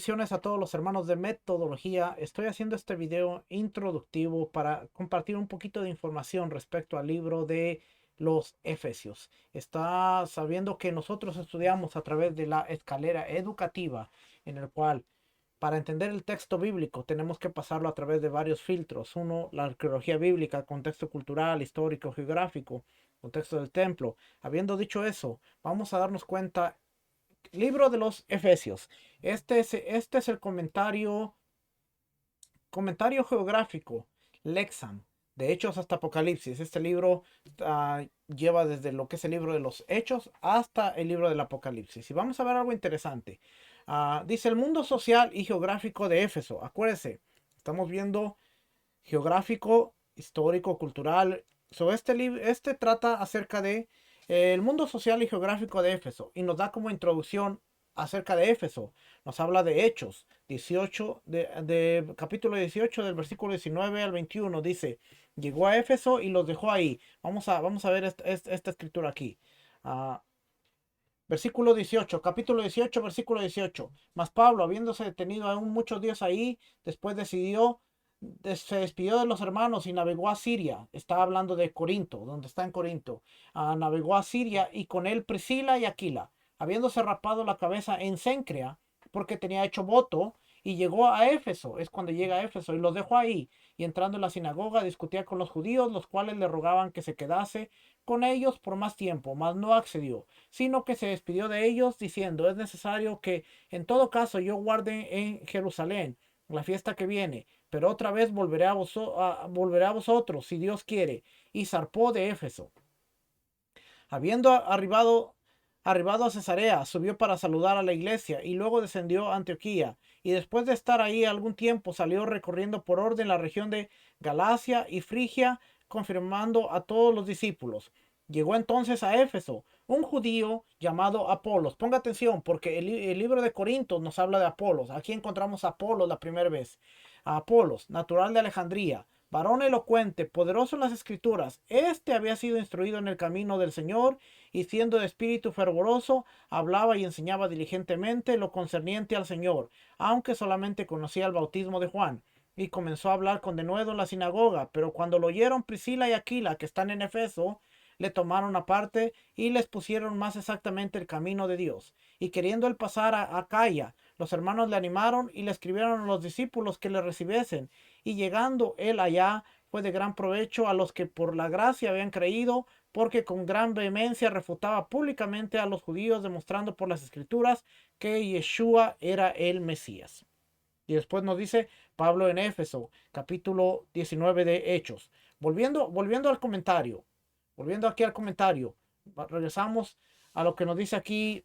Bendiciones a todos los hermanos de Metodología. Estoy haciendo este video introductivo para compartir un poquito de información respecto al libro de los Efesios. Está sabiendo que nosotros estudiamos a través de la escalera educativa, en el cual para entender el texto bíblico tenemos que pasarlo a través de varios filtros. Uno, la arqueología bíblica, contexto cultural, histórico, geográfico, contexto del templo. Habiendo dicho eso, vamos a darnos cuenta. Libro de los Efesios. Este es el comentario geográfico, Lexam, de Hechos hasta Apocalipsis. Este libro lleva desde lo que es el libro de los Hechos hasta el libro del Apocalipsis. Y vamos a ver algo interesante. Dice el mundo social y geográfico de Éfeso. Acuérdense, estamos viendo geográfico, histórico, cultural. Este trata acerca de el mundo social y geográfico de Éfeso y nos da como introducción acerca de Éfeso. Nos habla de Hechos 18, de capítulo 18 del versículo 19 al 21. Dice, llegó a Éfeso y los dejó ahí. Vamos a ver esta escritura aquí. Uh, Versículo 18, capítulo 18, versículo 18. Mas Pablo, habiéndose detenido aún muchos días ahí, después se despidió de los hermanos y navegó a Siria. Está hablando de Corinto, donde está en Corinto. Navegó a Siria y con él Priscila y Aquila, habiéndose rapado la cabeza en Cencrea, porque tenía hecho voto, y llegó a Éfeso. Es cuando llega a Éfeso y los dejó ahí. Y entrando en la sinagoga discutía con los judíos, los cuales le rogaban que se quedase con ellos por más tiempo, mas no accedió, sino que se despidió de ellos diciendo, es necesario que en todo caso yo guarde en Jerusalén la fiesta que viene, pero otra vez volveré a vosotros, si Dios quiere. Y zarpó de Éfeso. Habiendo arribado a Cesarea, subió para saludar a la iglesia y luego descendió a Antioquía. Y después de estar ahí algún tiempo, salió recorriendo por orden la región de Galacia y Frigia, confirmando a todos los discípulos. Llegó entonces a Éfeso un judío llamado Apolos. Ponga atención, porque el libro de Corintios nos habla de Apolos. Aquí encontramos a Apolos la primera vez. A Apolos, natural de Alejandría, varón elocuente, poderoso en las escrituras. Este había sido instruido en el camino del Señor y siendo de espíritu fervoroso, hablaba y enseñaba diligentemente lo concerniente al Señor, aunque solamente conocía el bautismo de Juan. Y comenzó a hablar con denuedo en la sinagoga, pero cuando lo oyeron Priscila y Aquila, que están en Efeso, le tomaron aparte y les pusieron más exactamente el camino de Dios. Y queriendo él pasar a Acaya, los hermanos le animaron y le escribieron a los discípulos que le recibiesen. Y llegando él allá, fue de gran provecho a los que por la gracia habían creído, porque con gran vehemencia refutaba públicamente a los judíos, demostrando por las escrituras que Yeshua era el Mesías. Y después nos dice Pablo en Éfeso, capítulo 19 de Hechos. Volviendo al comentario, volviendo aquí al comentario, regresamos a lo que nos dice aquí.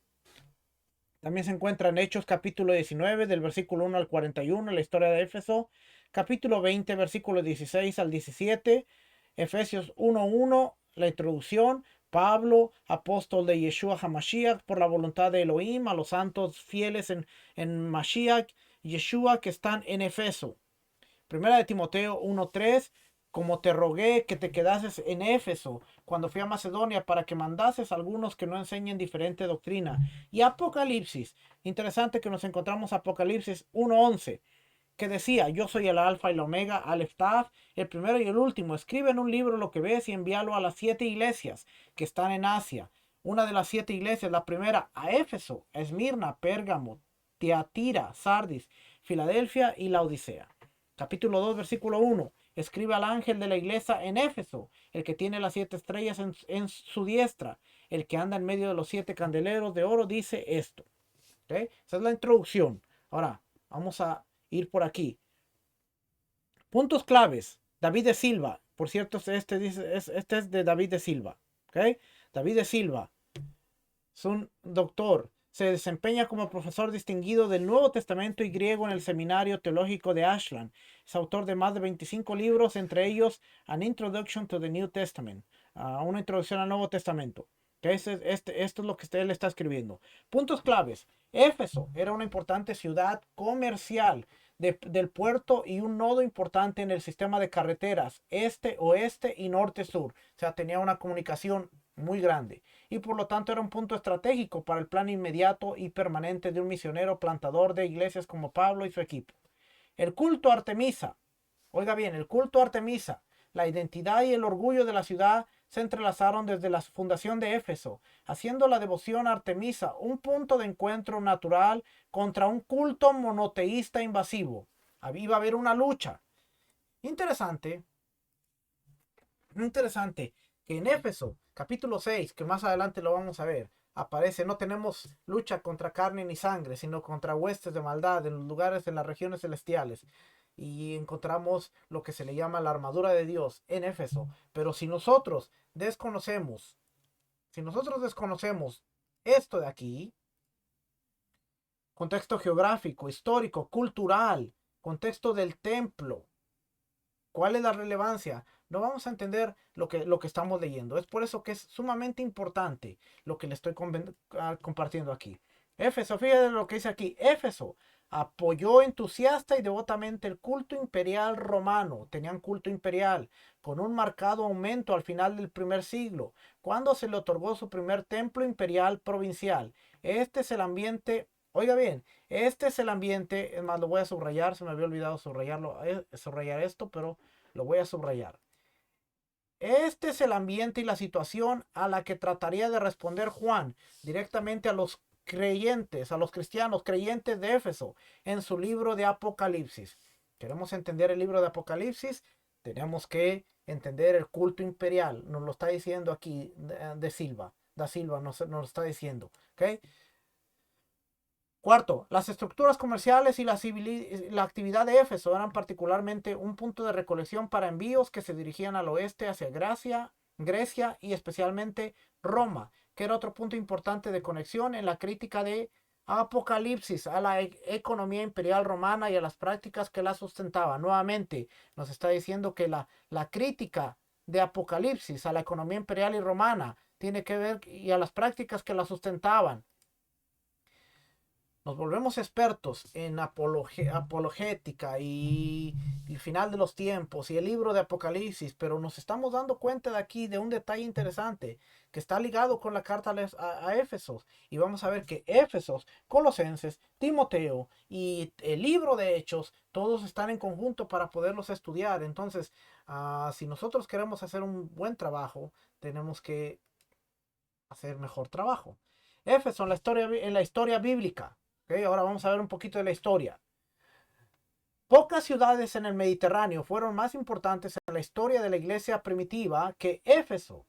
También se encuentra en Hechos capítulo 19 del versículo 1 al 41, la historia de Éfeso, capítulo 20 versículo 16 al 17, Efesios 1:1, la introducción, Pablo, apóstol de Yeshua HaMashiach, por la voluntad de Elohim, a los santos fieles en Mashiach, Yeshua, que están en Efeso. Primera de Timoteo 1:3, como te rogué que te quedases en Éfeso cuando fui a Macedonia para que mandases a algunos que no enseñen diferente doctrina. Y Apocalipsis, interesante que nos encontramos Apocalipsis 1:11, que decía, yo soy el alfa y la omega, Aleph Tav, el primero y el último. Escribe en un libro lo que ves y envíalo a las 7 iglesias que están en Asia. Una de las 7 iglesias, la primera, a Éfeso, Esmirna, Pérgamo, Tiatira, Sardis, Filadelfia y la Odisea. Capítulo 2, versículo 1. Escribe al ángel de la iglesia en Éfeso, el que tiene las 7 estrellas en su diestra, el que anda en medio de los 7 candeleros de oro, dice esto. ¿Okay? Esa es la introducción. Ahora, vamos a ir por aquí. Puntos claves. David de Silva. Por cierto, este es de David de Silva. ¿Okay? David de Silva es un doctor. Se desempeña como profesor distinguido del Nuevo Testamento y griego en el Seminario Teológico de Ashland. Es autor de más de 25 libros, entre ellos An Introduction to the New Testament, una introducción al Nuevo Testamento. Esto es lo que él está escribiendo. Puntos claves. Éfeso era una importante ciudad comercial del puerto y un nodo importante en el sistema de carreteras este, oeste y norte-sur. O sea, tenía una comunicación muy grande, y por lo tanto era un punto estratégico para el plan inmediato y permanente de un misionero plantador de iglesias como Pablo y su equipo. El culto a Artemisa, oiga bien, el culto a Artemisa, la identidad y el orgullo de la ciudad se entrelazaron desde la fundación de Éfeso, haciendo la devoción a Artemisa un punto de encuentro natural contra un culto monoteísta invasivo. Iba a haber una lucha. Interesante, interesante que en Éfeso, capítulo 6, que más adelante lo vamos a ver, aparece, no tenemos lucha contra carne ni sangre, sino contra huestes de maldad en los lugares de las regiones celestiales. Y encontramos lo que se le llama la armadura de Dios en Éfeso. Pero si nosotros desconocemos esto de aquí, contexto geográfico, histórico, cultural, contexto del templo, ¿cuál es la relevancia? No vamos a entender lo que estamos leyendo. Es por eso que es sumamente importante lo que le estoy compartiendo aquí. Éfeso, fíjate lo que dice aquí. Éfeso apoyó entusiasta y devotamente el culto imperial romano. Tenían culto imperial con un marcado aumento al final del primer siglo, cuando se le otorgó su primer templo imperial provincial. Este es el ambiente, oiga bien, este es el ambiente, es más, lo voy a subrayar, se me había olvidado subrayarlo, subrayar esto, pero lo voy a subrayar. Este es el ambiente y la situación a la que trataría de responder Juan directamente a los creyentes, a los cristianos creyentes de Éfeso en su libro de Apocalipsis. Queremos entender el libro de Apocalipsis, tenemos que entender el culto imperial. Nos lo está diciendo aquí de Silva. Da Silva nos lo está diciendo. ¿Okay? Cuarto, las estructuras comerciales y la actividad de Éfeso eran particularmente un punto de recolección para envíos que se dirigían al oeste hacia Grecia y especialmente Roma, que era otro punto importante de conexión en la crítica de Apocalipsis a la economía imperial romana y a las prácticas que la sustentaban. Nuevamente nos está diciendo que la crítica de Apocalipsis a la economía imperial y romana tiene que ver y a las prácticas que la sustentaban. Nos volvemos expertos en apologética y el final de los tiempos y el libro de Apocalipsis, pero nos estamos dando cuenta de aquí de un detalle interesante que está ligado con la carta a Éfesos. Y vamos a ver que Éfesos, Colosenses, Timoteo y el libro de Hechos, todos están en conjunto para poderlos estudiar. Entonces, si nosotros queremos hacer un buen trabajo, tenemos que hacer mejor trabajo. Éfeso en la historia bíblica. Okay, ahora vamos a ver un poquito de la historia. Pocas ciudades en el Mediterráneo fueron más importantes en la historia de la iglesia primitiva que Éfeso.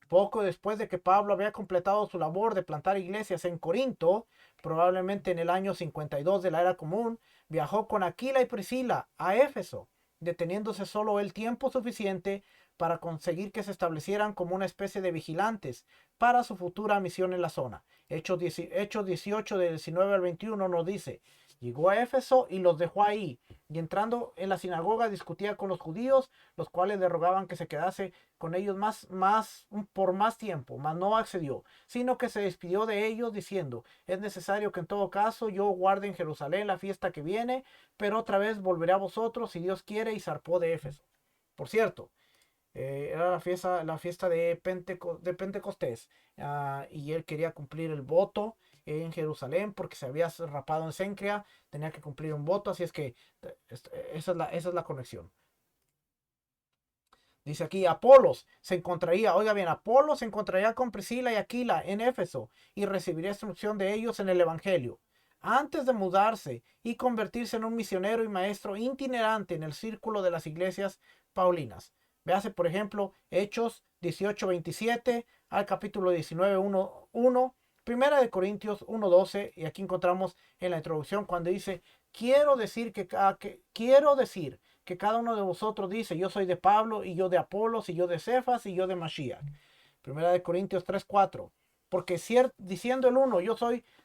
Poco después de que Pablo había completado su labor de plantar iglesias en Corinto, probablemente en el año 52 de la era común, viajó con Aquila y Priscila a Éfeso, deteniéndose solo el tiempo suficiente para conseguir que se establecieran como una especie de vigilantes para su futura misión en la zona. Hechos 18 del 19 al 21 nos dice, llegó a Éfeso y los dejó ahí, y entrando en la sinagoga discutía con los judíos, los cuales le rogaban que se quedase con ellos por más tiempo, mas no accedió, sino que se despidió de ellos diciendo, es necesario que en todo caso yo guarde en Jerusalén la fiesta que viene, pero otra vez volveré a vosotros si Dios quiere, y zarpó de Éfeso. Por cierto, era la fiesta de Pentecostés, y él quería cumplir el voto en Jerusalén porque se había rapado en Cencrea, tenía que cumplir un voto, así es que esa es la conexión. Dice aquí, Apolos se encontraría, oiga bien, Apolos se encontraría con Priscila y Aquila en Éfeso y recibiría instrucción de ellos en el Evangelio. Antes de mudarse y convertirse en un misionero y maestro itinerante en el círculo de las iglesias paulinas. Véase, por ejemplo, Hechos 18:27 al capítulo 19:1, Primera de Corintios 1:12, y aquí encontramos en la introducción cuando dice, quiero decir que cada uno de vosotros dice, yo soy de Pablo, y yo de Apolos, y yo de Cefas, y yo de Mashiach. Primera de Corintios 3:4. Porque diciendo el uno,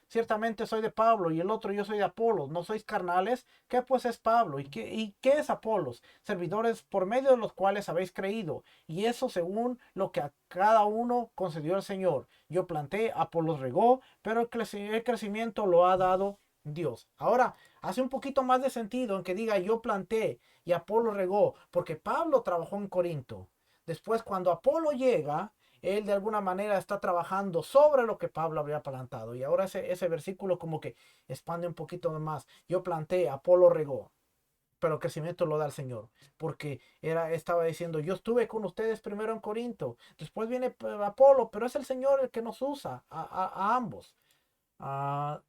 ciertamente soy de Pablo, y el otro, yo soy de Apolos, ¿no sois carnales? ¿Qué pues es Pablo? ¿Y qué es Apolos? Servidores por medio de los cuales habéis creído, y eso según lo que a cada uno concedió el Señor. Yo planté, Apolos regó, pero el crecimiento lo ha dado Dios. Ahora, hace un poquito más de sentido en que diga yo planté y Apolo regó, porque Pablo trabajó en Corinto. Después, cuando Apolo llega, Él de alguna manera está trabajando sobre lo que Pablo había plantado. Y ahora ese versículo como que expande un poquito más. Yo planté, Apolo regó, pero el crecimiento lo da el Señor. Porque estaba diciendo, yo estuve con ustedes primero en Corinto, después viene Apolo, pero es el Señor el que nos usa a ambos. Uh,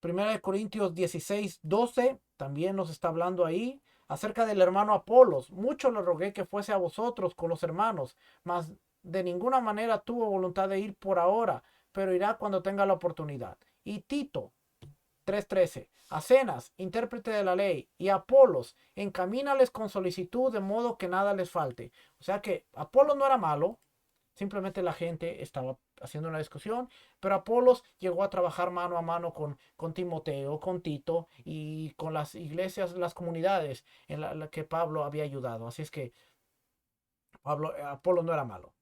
Primera de Corintios 16:12 también nos está hablando ahí acerca del hermano Apolos. Mucho le rogué que fuese a vosotros con los hermanos, mas de ninguna manera tuvo voluntad de ir por ahora, pero irá cuando tenga la oportunidad. Y Tito 3:13, a Cenas, intérprete de la ley, y a Apolos, encamínales con solicitud de modo que nada les falte. O sea que Apolos no era malo, simplemente la gente estaba haciendo una discusión, pero Apolos llegó a trabajar mano a mano con Timoteo, con Tito y con las iglesias, las comunidades en la que Pablo había ayudado. Así es que Apolos no era malo.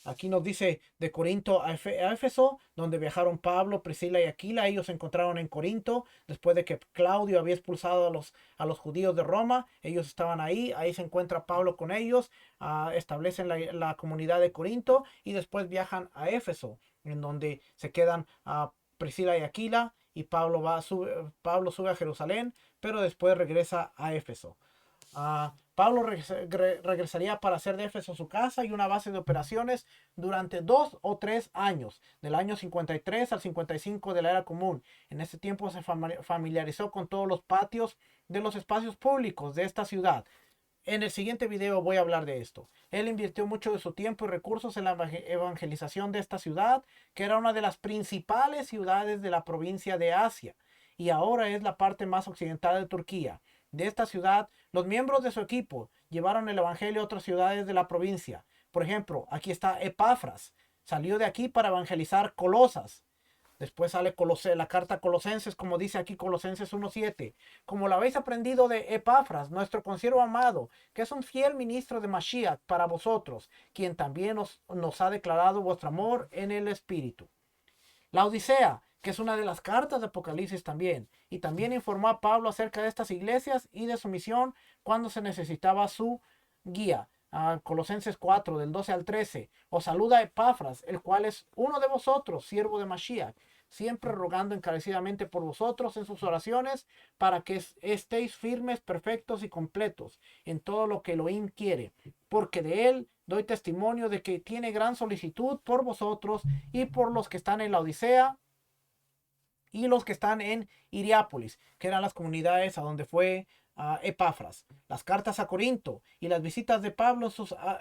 Aquí nos dice de Corinto a Éfeso, donde viajaron Pablo, Priscila y Aquila. Ellos se encontraron en Corinto después de que Claudio había expulsado a los judíos de Roma. Ellos estaban ahí, ahí se encuentra Pablo con ellos, establecen la comunidad de Corinto y después viajan a Éfeso, en donde se quedan a Priscila y Aquila y Pablo sube a Jerusalén, pero después regresa a Éfeso. Pablo regresaría para hacer de Éfeso su casa y una base de operaciones durante 2 o 3 años, del año 53 al 55 de la era común. En ese tiempo se familiarizó con todos los patios de los espacios públicos de esta ciudad. En el siguiente video voy a hablar de esto. Él invirtió mucho de su tiempo y recursos en la evangelización de esta ciudad, que era una de las principales ciudades de la provincia de Asia, y ahora es la parte más occidental de Turquía. De esta ciudad, los miembros de su equipo llevaron el evangelio a otras ciudades de la provincia. Por ejemplo, aquí está Epafras. Salió de aquí para evangelizar Colosas. Después sale la carta a Colosenses, como dice aquí Colosenses 1:7. Como lo habéis aprendido de Epafras, nuestro consiervo amado, que es un fiel ministro de Mashiach para vosotros, quien también nos ha declarado vuestro amor en el Espíritu. La Odisea, que es una de las cartas de Apocalipsis también, y también informó a Pablo acerca de estas iglesias y de su misión cuando se necesitaba su guía. Colosenses 4, del 12 al 13. Os saluda Epafras, el cual es uno de vosotros, siervo de Mashiach, siempre rogando encarecidamente por vosotros en sus oraciones, para que estéis firmes, perfectos y completos en todo lo que Elohim quiere, porque de él doy testimonio de que tiene gran solicitud por vosotros y por los que están en la Odisea y los que están en Hiriápolis, que eran las comunidades a donde fue Epafras. Las cartas a Corinto y las visitas de Pablo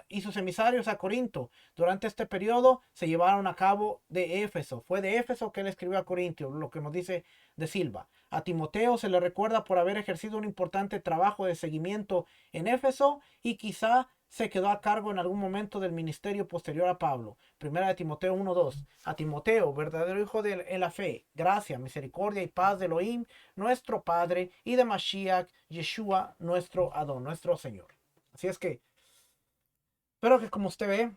y sus emisarios a Corinto durante este periodo se llevaron a cabo de Éfeso. Fue de Éfeso que él escribió a Corintios, lo que nos dice de Silva. A Timoteo se le recuerda por haber ejercido un importante trabajo de seguimiento en Éfeso y quizá se quedó a cargo en algún momento del ministerio posterior a Pablo. Primera de Timoteo 1:2. A Timoteo, verdadero hijo en la fe, gracia, misericordia y paz de Elohim, nuestro Padre, y de Mashiach, Yeshua, nuestro Adón, nuestro Señor. Así es que, espero que como usted ve,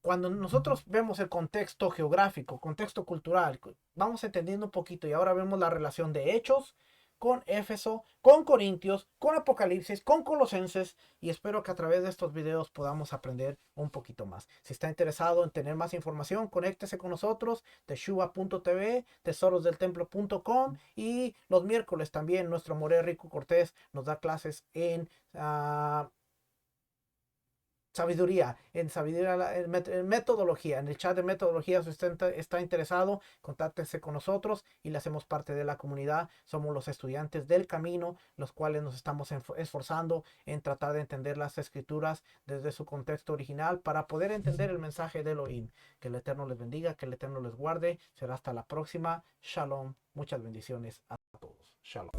cuando nosotros vemos el contexto geográfico, contexto cultural, vamos entendiendo un poquito y ahora vemos la relación de Hechos con Éfeso, con Corintios, con Apocalipsis, con Colosenses, y espero que a través de estos videos podamos aprender un poquito más. Si está interesado en tener más información, conéctese con nosotros, teshuva.tv, tesorosdeltemplo.com, y los miércoles también nuestro Moré Rico Cortés nos da clases en sabiduría, en metodología, en el chat de metodología. Si usted está interesado, contáctese con nosotros y le hacemos parte de la comunidad. Somos los estudiantes del camino, los cuales nos estamos esforzando en tratar de entender las escrituras desde su contexto original para poder entender el mensaje de Elohim. Que el Eterno les bendiga, que el Eterno les guarde. Será hasta la próxima. Shalom. Muchas bendiciones a todos. Shalom.